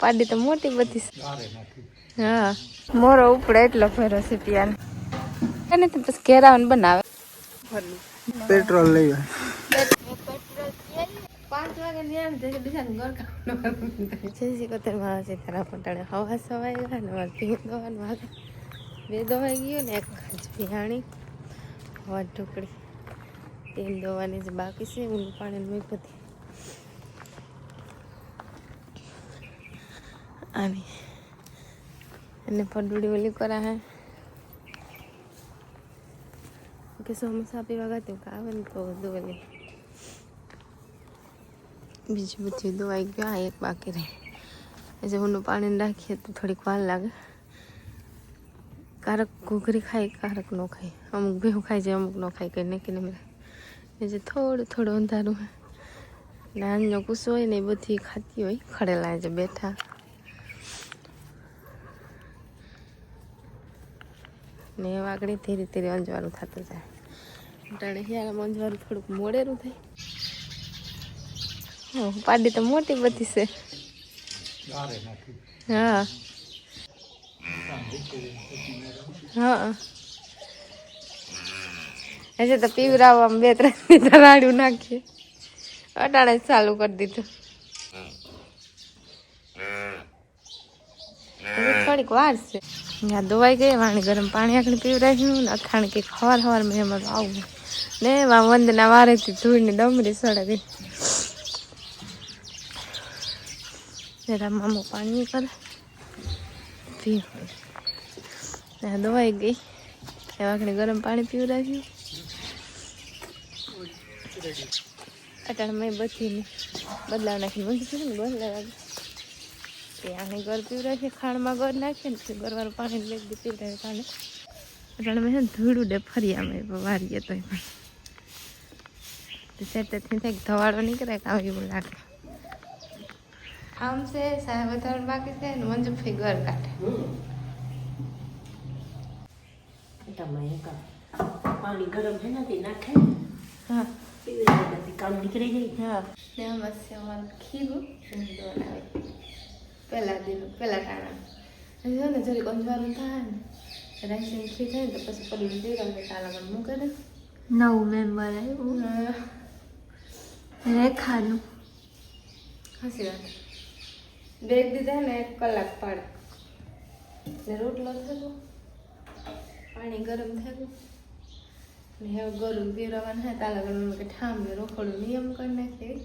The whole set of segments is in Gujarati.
પાડી તો મોટી બધી. હા મોરો ઉપડે એટલો ફેરો છે પિયાને અને તો પછી ઘેરાવાનું બનાવે. પેટ્રોલ લઈ 5 વાગે નિયમ છે બીજા ઘર કામ છે તારા પટાણે હવા સવાઈ ગયા ને દોવાનું વાગે 2 દોવાઈ ગયો ને 1 ભિહાણી હવા ઢોકળી 3 દોવાની જ બાકી છે. ઊંડું પાણી મેં બધી આની એને પડુડી ઓલી કરા હે કે સમોસા પીવા ગાતી આવે ને તો દોલી બીજી બધી દવાઈ ગયા. એક બાકી રહી એટલે ઊંડું પાણી રાખીએ તો થોડીક વાર લાગે. કારક ઘૂઘરી ખાય કારક ન ખાય. અમુક ભેહું ખાય છે અમુક ન ખાય કંઈ નક્કી નહીં. એ જે થોડું થોડું અંધારું હોય નાનનો કુસો હોય ને એ બધી ખાતી હોય. ખડેલા જે બેઠા ને વાગડી ધીરે ધીરે અંજવાળું થતું જાય. ટાણે હિયાળામાં અંજવાળું થોડુંક મોડેરું થાય. પાડી તો મોટી બધી છે. હા હા હજે તો પીવરાવવામાં 2-3 રાડ્યું નાખીએ. અટાણે જ ચાલુ કરી દીધું. થોડીક વાર છે. ત્યાં દવાઈ ગઈ વાણી ગરમ પાણી આખી પીવરાવ્યું ને અખાણ કે હવાર મેં એમાં આવું ને વંદના વારેથી ધૂળની ડમરી સડે ગઈ. જરા મામો પાણી કરે પી દવાઈ ગઈ એવાખણે ગરમ પાણી પીવરાવ્યું. અટાણે મેં બધી બદલાવ નાખીને ઊંધી છે ને બદલાવ આને ઘર પીવરાવીએ. ખાણમાં ઘર નાખીએ ને ગરવાળું પાણી લઈ દે પીવરાવે પાણી. અટાણે મેં ધૂળું ડે ફરિયામાં વારીએ તો સેટેથી થાય ધવાડો નીકળે કે આવે એવું લાગે. આમ છે સાહેબ વધારે બાકી છે ને મંજુફી ઘર કાઢે. પાણી ગરમ છે ને નાખે. હા કામ નીકળી ગઈ. હા ને આમાં છે અમારું ખીરું બનાવે પહેલા ટાણા જો ને જરી અંજવાળું થાય ને રાઈસન ખી થાય ને તો પછી પડી દીકરા તાલામાં મૂકે ને. નવું મેમ્બર આવ્યું રેખાનું. હાસી વાત બેગ દીધા ને 1 કલાક પાડે ને રોટલો થયો પાણી ગરમ થયું ને હવે ગરમ પીરવાનું હે તાલા ગરમ કે ઠામ ને રોકડું નિયમ કરી નાખીએ.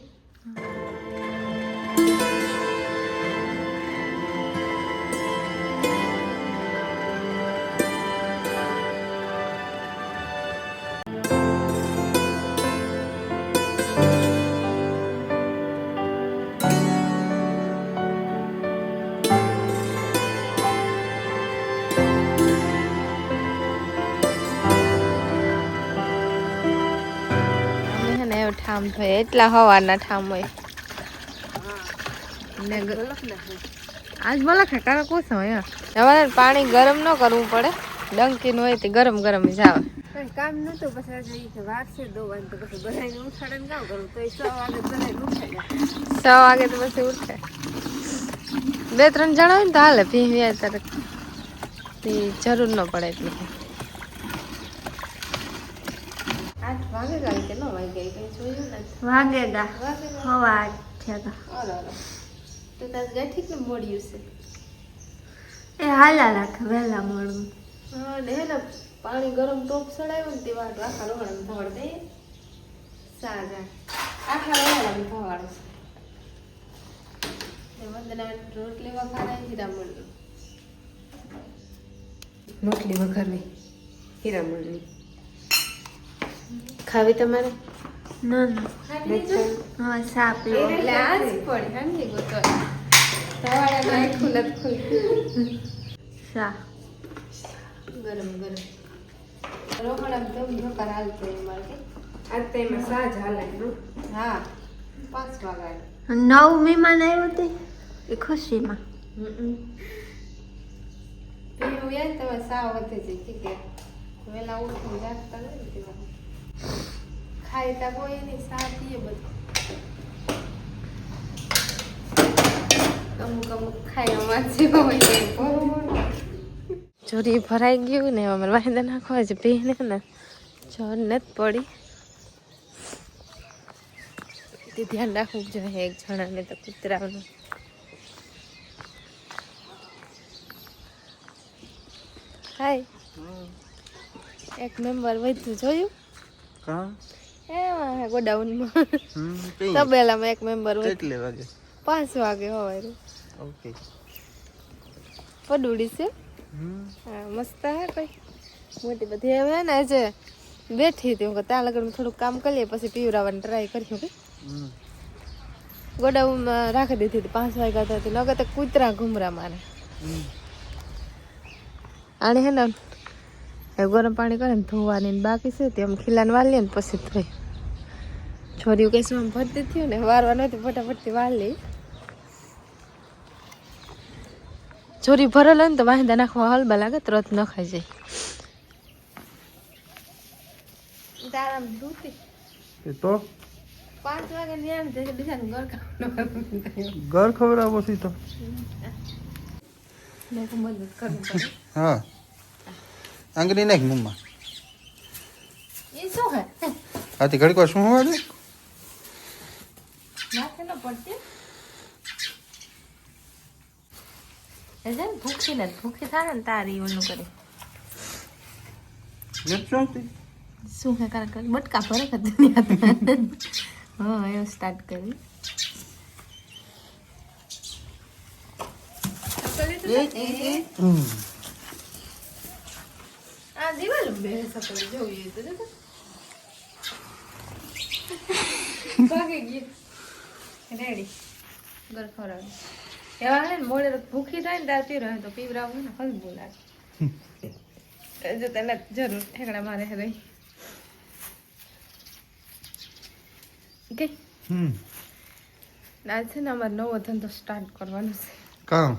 ઠામ થાય એટલા હવારના ઠામ હોય ને આજ બોલા ખા કારક ઓછા હોય. તમારે પાણી ગરમ ન કરવું પડે. ડંકીનું હોય તે ગરમ ગરમ જ આવે. કઈ કામ નતું પછી આજે વાર છે દોવાની તો પછી બનાવીને ઉઠાડે ને કામ કરું તો 6 વાગે બનાવીને ઉઠાડે. 6 વાગે તો પછી ઉઠે. 2-3 જણા હોય ને તો હાલે પીવી ત્યારે જરૂર ન પડે એટલી. 8 વાગે ગાય કે 9 વાગે ગઈ કઈ જોયું નથી. વાગેગા હવા 8 થયા હતા. તો તાર ગાઠી કે મોડ્યું છે એ હાલા રાખે વહેલા મળવું. હા ને ને પાણી ગરમ ટોપ સડાયું ને તે વાટ આખા રોહડામાં ધવાડ દઈએ. સાજા આખા રોહડામાં ધવાડે છે. વંદના રોટલી વઘારાય હીરામણની. રોટલી વઘારવી હીરામણની. ખાવી તમારે? ના ના હા સા પીવો. એટલે આ જ પડી હાંડી ગોતો ધવાડા ના ખુલત ખુલ સા ગરમ ગરમ રોહડામાં તો ધોકાર હાલતો મારે આજ તો એમાં સાજ હાલે. હા 5 વાગ્યા 9 મહેમાન આવ્યો તે એ ખુશીમાં. પીવું યાદ તમે સાવ વધે છે કે વેલા ઉઠીને જાગતા નથી તેમાં ખાઈ તા કોઈ નહીં સા પીએ બધું. અમુક અમુક ખાઈ અમારે ચોરી ભરાઈ ગયું ને અમારે વાહિંદા નાખવા છે પીને ને ચોર નથી પડી તે ધ્યાન રાખવું જોઈએ એક જણાને તો કૂતરાનું હાય એક મેમ્બર વધ્યું જોયું એમાં ગોડાઉનમાં તબેલામાં એક મેમ્બર કેટલે વાગે 5 વાગે હોય ઓકે પડુડી છે હા મસ્ત હે કઈ મોટી બધી હવે ને આજે બેઠી હતી હું ત્યાં લગન થોડુંક કામ કરીએ પછી પીવરાવાની ટ્રાય કર્યું કે ગોડાઉનમાં રાખી દીધી હતી 5 વાગ્યા હતી નગર તો કૂતરા ઘુમરા મારે આને હે ને ગરમ પાણી કરે ને ધોવાની બાકી છે તે આમ ખીલાને વાલીએ ને પછી થઈ છોરીઓ કઈ શું ભરતી થયું ને વારવા નહોતી ફટાફટથી વાલી છોરી ભરેલો ને તો વાહિંદા નાખવા હલબા લાગે તરત ન ખાઈ જાય તારામ દૂધી તો 5 વાગે ન્યામ તે બીજાનું ઘર ખાવાનું ઘર ખવડાવો છી તો મેં તો મદદ કરવું પડે હા આંગળી નાખ મમ્મા એ શું હે આથી ઘડીક વાર શું હોવા દે માથે ન પડતી એટલે ભૂખી થાય ને તારી ઓલું કરે શું હે કારણ કે બટકા ભરે ખતની હા એવું સ્ટાર્ટ કરી આ દિવાલ બે સકલ જોઈએ તો જો ભાગી ગઈ રેડી ઘર ખવડાવે એવા ને મોડે ભૂખી થાય ને તાર પીરો તો પીવરાવું ને હલવું લાગે જો તને જરૂર ઠેકડા મારે રહી ગઈ આજ છે ને અમારે નવો ધંધો સ્ટાર્ટ કરવાનો છે કામ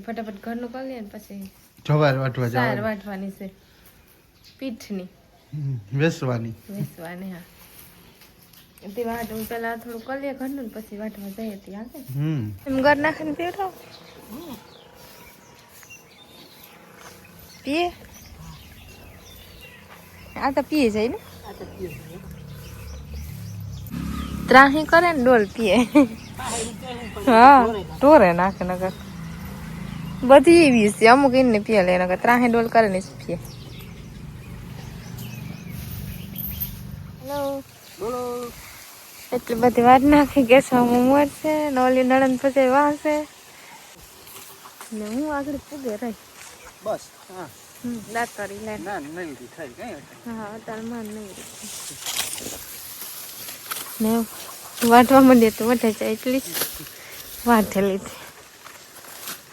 ફટાફટ ઘરનું કરી લઈએ ને પછી જવાર વાટવા સાર જવા વાટવાની છે પીઠની વેસવાની વેસવાની હા તે વાટ હું પેલા થોડું કરી લઈએ ઘરનું ને પછી વાટવા જઈએ ત્યાં આવે એમ ઘર નાખીને પીવડાવ પીએ આ તો પીએ જાય ને ત્રાહી કરે ને ડોલ પીએ હા ટોરે નાખે નગર બધી એવી છે અમુક એને પીએ લે નગર ત્રાહી ડોલ કરે ને પીએ હેલો બોલો એટલી બધી વાત નાખી ગેસમાં મળશે ને ઓલી નણંદ પછી વાહશે ને હું આગળ પૂગે રહી બસ હા દાંત કરી લે ના નહીં થાય કઈ હા અત્યારે માન નહીં ને વાટવા માંડીએ તો વટે જાય એટલી જ વાટેલી હતી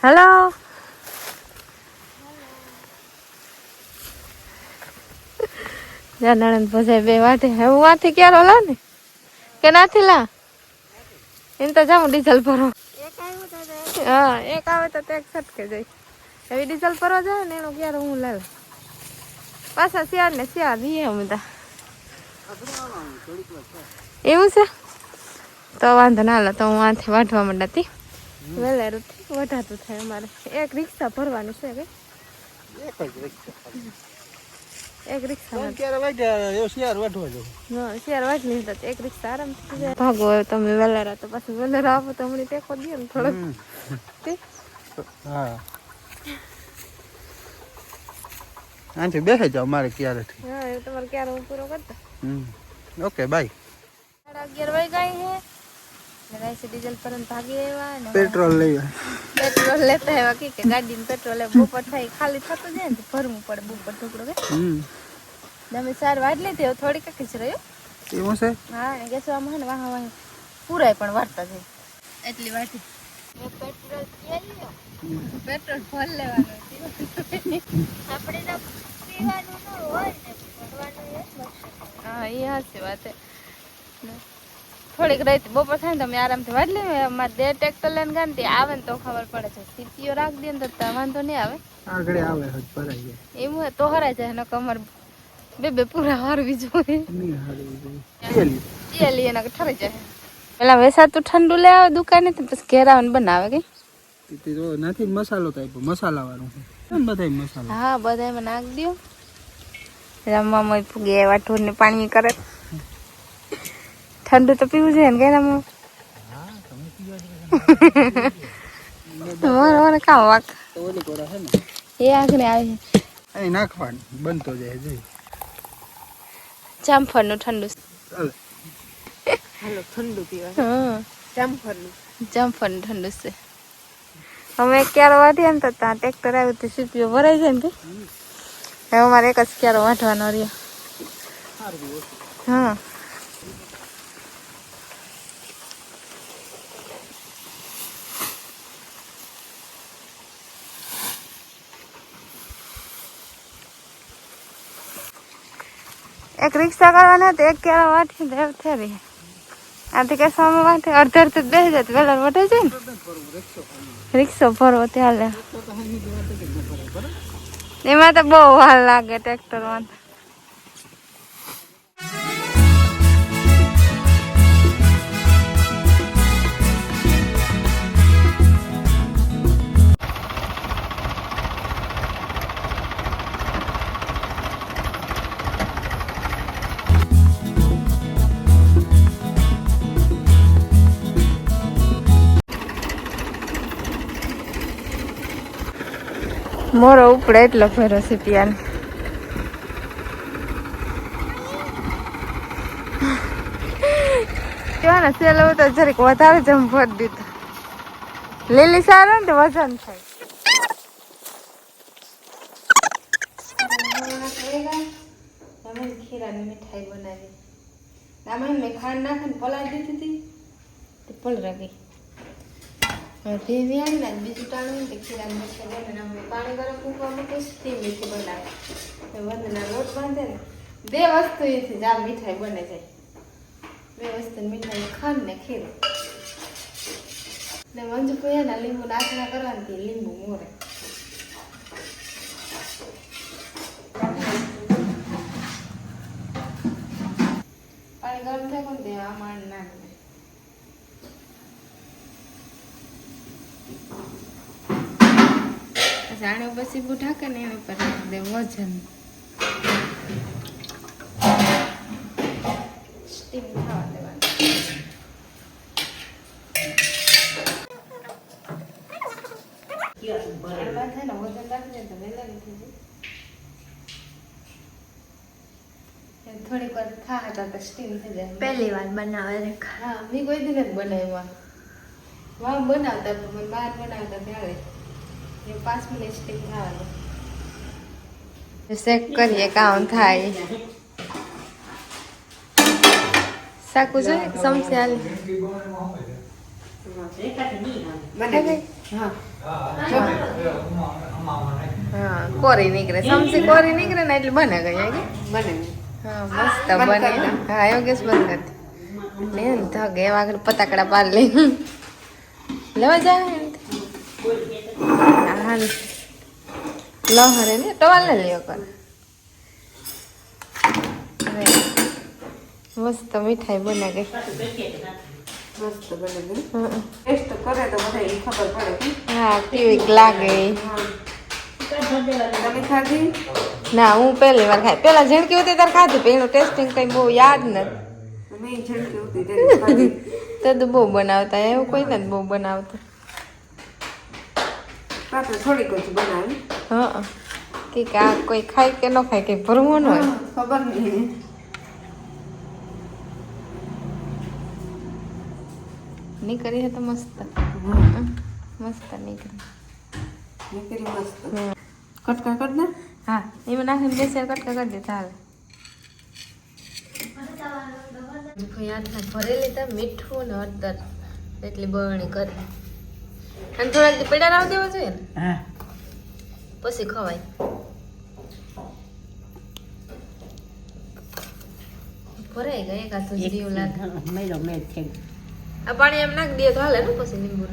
હેલો જા નણંદ પછી બે વાટે હું વાથી ક્યારે લા ને કે નાથી લા એમ તો જાઉં ડીઝલ ભરો હા એક આવે તો એક છટકે જાય એવી ડીઝલ ભરવા જાય ને એનું ક્યારે હું લાવ પાછા શિયાળ ને શિયાળ દઈએ અમે તા એવું છે તો વાંધો ના લો તો હું આથી વાટવા માંડતી વેલેરુથી વઢાતું થાય અમારે એક રિક્ષા ભરવાનું છે કે એક રિક્ષા શિયાર વાટ નહીં તો એક રિક્ષા આરામથી ભાગો તમે વેલેરા તો પાછું વેલેરા આપો તો હમણાં ટેકો દે ને થોડોક હા આંટી બેસી જાવ મારે ક્યારે હા એ તમારે ક્યારે હું પૂરો કરતા ઓકે બાય 11:30 વાગ્યા હે ગાઈસ ડીઝલ પર ભાગી આવ્યા ને પેટ્રોલ લઈ પેટ્રોલ લેતા આવ્યા કે ગાડીમાં પેટ્રોલ બપોર થાય ખાલી થતું જાય ને તો ભરવું પડે બપોર ઢોકળો કે તમે 4 વાટ લીધી થોડી કકી જ રહ્યો એવું છે હા ને ગેસવામાં ને વાહ વાહ પૂરાય પણ વાટતા જાય એટલી વાટી પેટ્રોલ પેટ્રોલ ફોલ લેવાનું આપણે તો પીવાનું ન હોય ને ભરવાનું હા એ હાચી વાત છે થોડીક રાત બપોર થાય ને તમે આરામથી વાટ લે અમારે 2 ટ્રેક્ટર લઈને ગાંધી આવે ને તો ખબર પડે છે સીટીઓ રાખી દે ને તો વાંધો નહીં આવે આગળ આવે ભરાઈ જાય એવું હોય તો હરાઈ જાય ને કમર બે પૂરા હારવી જોઈએ એના ઠરી જાય પેલા વેસાતું ઠંડુ લે આવે દુકાને પછી ઘેર આવે ને બનાવે કે તે તો નથી મસાલો તો આપ્યો મસાલા વાળું કેમ બધાય મસાલા હા બધામાં નાખ દો રમવામાં ફૂગે એવા ઢોરને પાણી કરે ઠંડુ તો પીવું છે ને કે રમવા તમારે કામ વાક તો ઓલી કોરા છે ને એ આખરે આવી અહીં નાખવાનું બનતો જાય જોઈ જામફળનું ઠંડુ ચાલે હાલો ઠંડુ પીવા હા જામફળનું ઠંડુ છે અમે ક્યારે વાટીએ ને તો ત્યાં ટ્રેક્ટર આવ્યું તો સીપીઓ ભરાઈ જાય ને હવે અમારે એક જ ક્યારે વાટવાનો રહ્યો હા એક રિક્ષા કરવાના તો એક ક્યારે વાટી દે થઈ રહી આથી કે સામે વાટે અડધે અડધે બેસી જાય વેલા વટે જાય ને રિક્ષો ભરવો ત્યાં એમાં તો બહુ વાર લાગે ટ્રેક્ટરમાં મોરો ઉપડે એટલો ફેરો છે પિયાને ને સેલો તો જરીક વધારે જમ ભરી દીધો લીલી સારો ને તો વજન થાય ખીરાની મીઠાઈ બનાવી આમાં મેં ખાંડ નાખીને પલાળી દીધી હતી પલરા ગઈ ભેવી આવી ને બીજું ટાણું ને ખીરાની મીઠાઈ બને અમે પાણી ગરમ મૂકવા મૂકીશ તે મીઠી બનાવે વંદના લોટ બાંધે ને બે વસ્તુ એથી જ આ મીઠાઈ બને જાય બે વસ્તુ મીઠાઈ ખાંડ ને ખીર ને મંજુ પૈયાના લીંબુ નાખના કરવાથી લીંબુ મોરે પાણી ગરમ થાય કોણ તે આમાં નાખે જાણે પછી બુઢાકે ને એની પર દે વજન સ્ટીમ થવા દેવાનું થાય ને વજન રાખી તો વેલા નથી થોડીક વાર થા હતા તો સ્ટીમ થઈ જાય પહેલી વાર બનાવે રેખા હા મેં કોઈ દિન જ બનાવ્યા વાહ બનાવતા પણ મને બહાર બનાવતા ત્યારે 5 મિનિટ સ્ટીમ થવા દે શેક કરીએ કામ થાય સાકું જોઈએ સમસી હાલ હા કોરી નીકળે સમસી કોરી નીકળે ને એટલે બને ગઈ બને હા મસ્ત બને હા યોગેશ બંધ કરતી ને ધગે વાગડ પતાકડા પાર લઈ લેવા જાય હા લહરે ને ટવાલ ને લ્યો કર મસ્ત મીઠાઈ બને ગઈ મસ્ત બને ગઈ ટેસ્ટ કરે તો બધા ખબર પડે હા કેવી લાગે તમે ખાધી ના હું પહેલી વાર ખાઈ પેલા ઝીણકી હતી ત્યારે ખાધી પણ એનું ટેસ્ટિંગ કઈ બહુ યાદ નથી મેં ઝડકી હતી તેને ખાધી તો બહુ બનાવતા એવું કોઈ નથી બહુ બનાવતું રાત્રે થોડીક જ બનાવી હા કે આ કોઈ ખાય કે ન ખાય કઈ ભરવું ન હોય ખબર નહીં નીકળી તો મસ્ત મસ્ત નીકળી નીકળી મસ્ત કટકા કરી દે હા એમાં નાખીને બેસી કટકા કરી દે ચાલે ભરેલી તો મીઠું ને હળદર એટલી બરણી કરી અને થોડાક પેડા રાવ દેવા જોઈએ ને પછી ખવાય ભરાઈ ગયા એકાદ જેવું લાગે મેલો મેલ છે આ પાણી એમ નાખી દે તો હાલે ને પછી લીંબુ